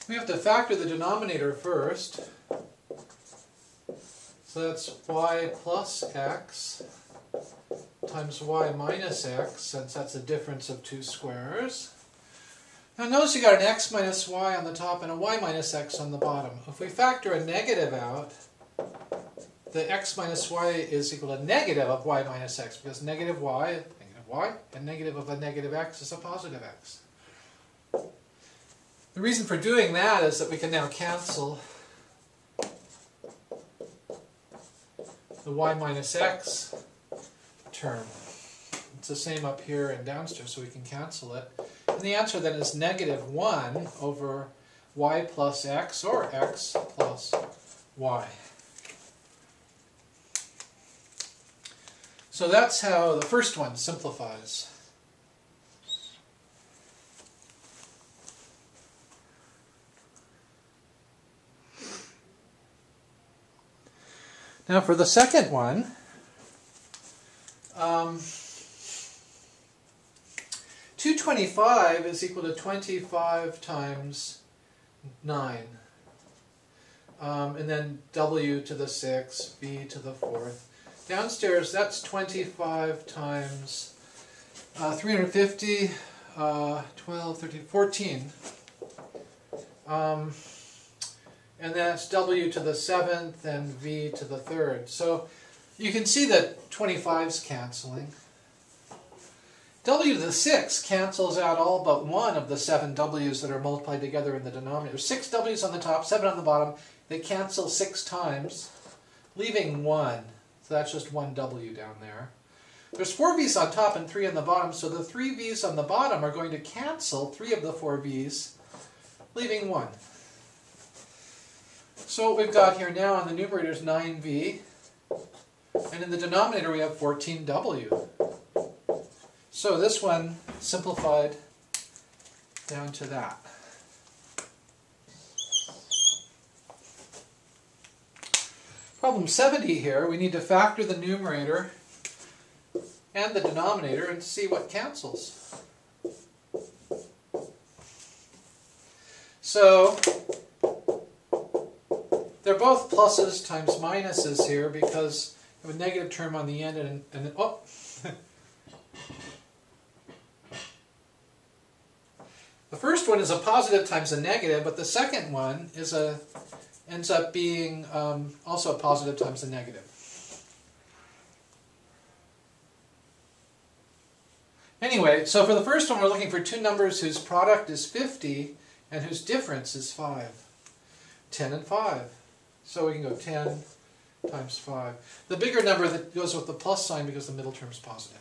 We have to factor the denominator first. So that's y plus x times y minus x, since that's a difference of two squares. Now notice you got an x minus y on the top and a y minus x on the bottom. If we factor a negative out, the x minus y is equal to negative of y minus x, because negative y, and negative of a negative x is a positive x. The reason for doing that is that we can now cancel the y minus x term. It's the same up here and downstairs, so we can cancel it. And the answer then is negative 1 over y plus x, or x plus y. So that's how the first one simplifies. Now for the second one, 225 is equal to 25 times 9. And then w to the 6th, v to the 4th. Downstairs, that's 25 times 350, 12, 13, 14. And that's w to the 7th and v to the 3rd. So you can see that 25's canceling. W to the 6th cancels out all but one of the 7 w's that are multiplied together in the denominator. 6 w's on the top, 7 on the bottom. They cancel 6 times, leaving 1. So that's just 1 w down there. There's 4 v's on top and 3 on the bottom, so the 3 v's on the bottom are going to cancel 3 of the 4 v's, leaving 1. So what we've got here now on the numerator is 9v, and in the denominator we have 14w. So this one simplified down to that. Problem 70 here, we need to factor the numerator and the denominator and see what cancels. So they're both pluses times minuses here because we have a negative term on the end and oh. The first one is a positive times a negative, but the second one is ends up being also a positive times a negative. Anyway, so for the first one we're looking for two numbers whose product is 50 and whose difference is 5. 10 and 5. So we can go 10 times 5. The bigger number that goes with the plus sign because the middle term is positive.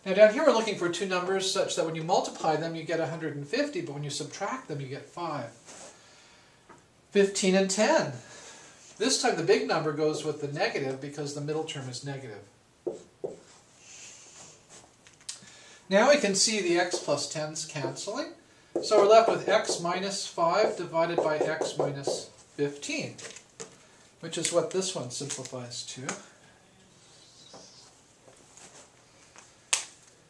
Now down here we're looking for two numbers such that when you multiply them you get 150, but when you subtract them you get 5. 15 and 10. This time the big number goes with the negative because the middle term is negative. Now we can see the x plus 10's canceling. So we're left with x minus 5 divided by x minus 15, which is what this one simplifies to.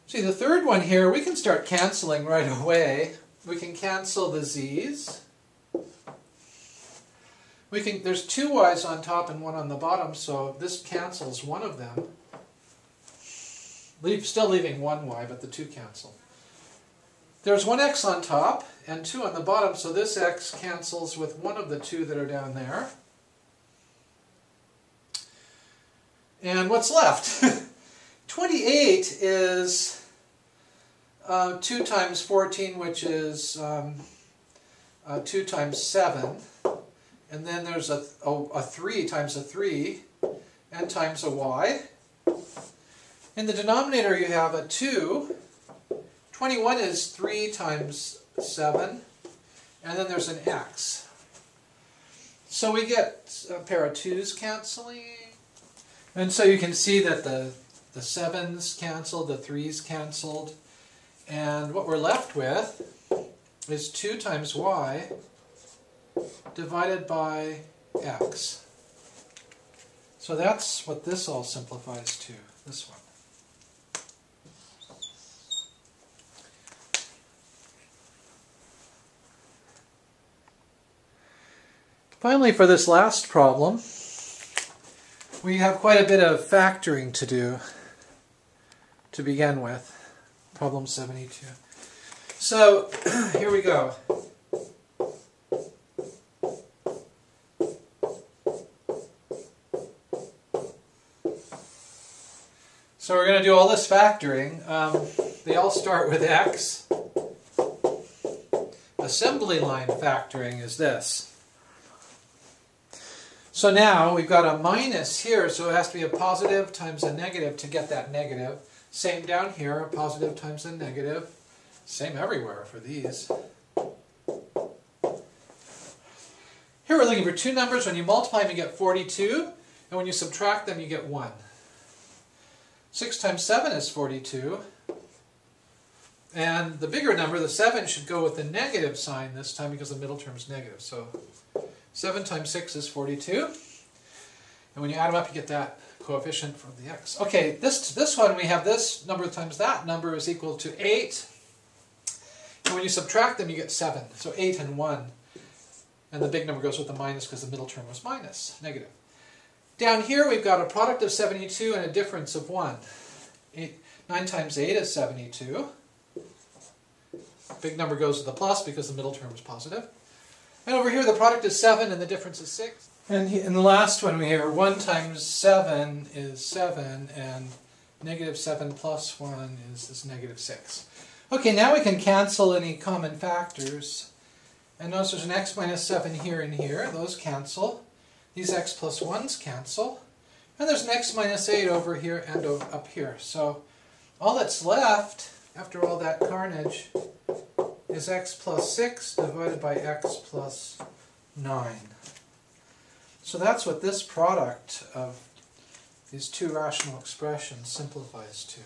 See, the third one here, we can start canceling right away. We can cancel the z's. There's 2 y's on top and 1 on the bottom, so this cancels one of them. Still leaving 1 y, but the 2 cancel. There's 1 x on top and 2 on the bottom, so this x cancels with one of the 2 that are down there. And what's left? 28 is 2 times 14, which is 2 times 7. And then there's a 3 times a 3 and times a y. In the denominator you have a 2. 21 is 3 times 7. And then there's an x. So we get a pair of 2's canceling. And so you can see that the 7's canceled, the 3's canceled. And what we're left with is 2 times y divided by x. So that's what this all simplifies to, this one. Finally, for this last problem, we have quite a bit of factoring to do to begin with. Problem 72. So, here we go. So we're going to do all this factoring. They all start with x. Assembly line factoring is this. So now we've got a minus here, so it has to be a positive times a negative to get that negative. Same down here, a positive times a negative. Same everywhere for these. Here we're looking for two numbers. When you multiply them, you get 42, and when you subtract them, you get 1. 6 times 7 is 42. And the bigger number, the 7, should go with the negative sign this time because the middle term is negative. So 7 times 6 is 42. And when you add them up, you get that coefficient for the x. Okay, this one, we have this number times that number is equal to 8. And when you subtract them, you get 7. So 8 and 1. And the big number goes with the minus because the middle term was minus, negative. Down here, we've got a product of 72 and a difference of 1. 9 times 8 is 72. Big number goes with the plus because the middle term is positive. And over here, the product is 7 and the difference is 6. And in the last one, we hear 1 times 7 is 7, and negative 7 plus 1 is negative 6. Okay, now we can cancel any common factors. And notice there's an x minus 7 here and here. Those cancel. These x plus 1s cancel. And there's an x minus 8 over here and up here. So all that's left, after all that carnage, is x plus 6 divided by x plus 9. So that's what this product of these two rational expressions simplifies to.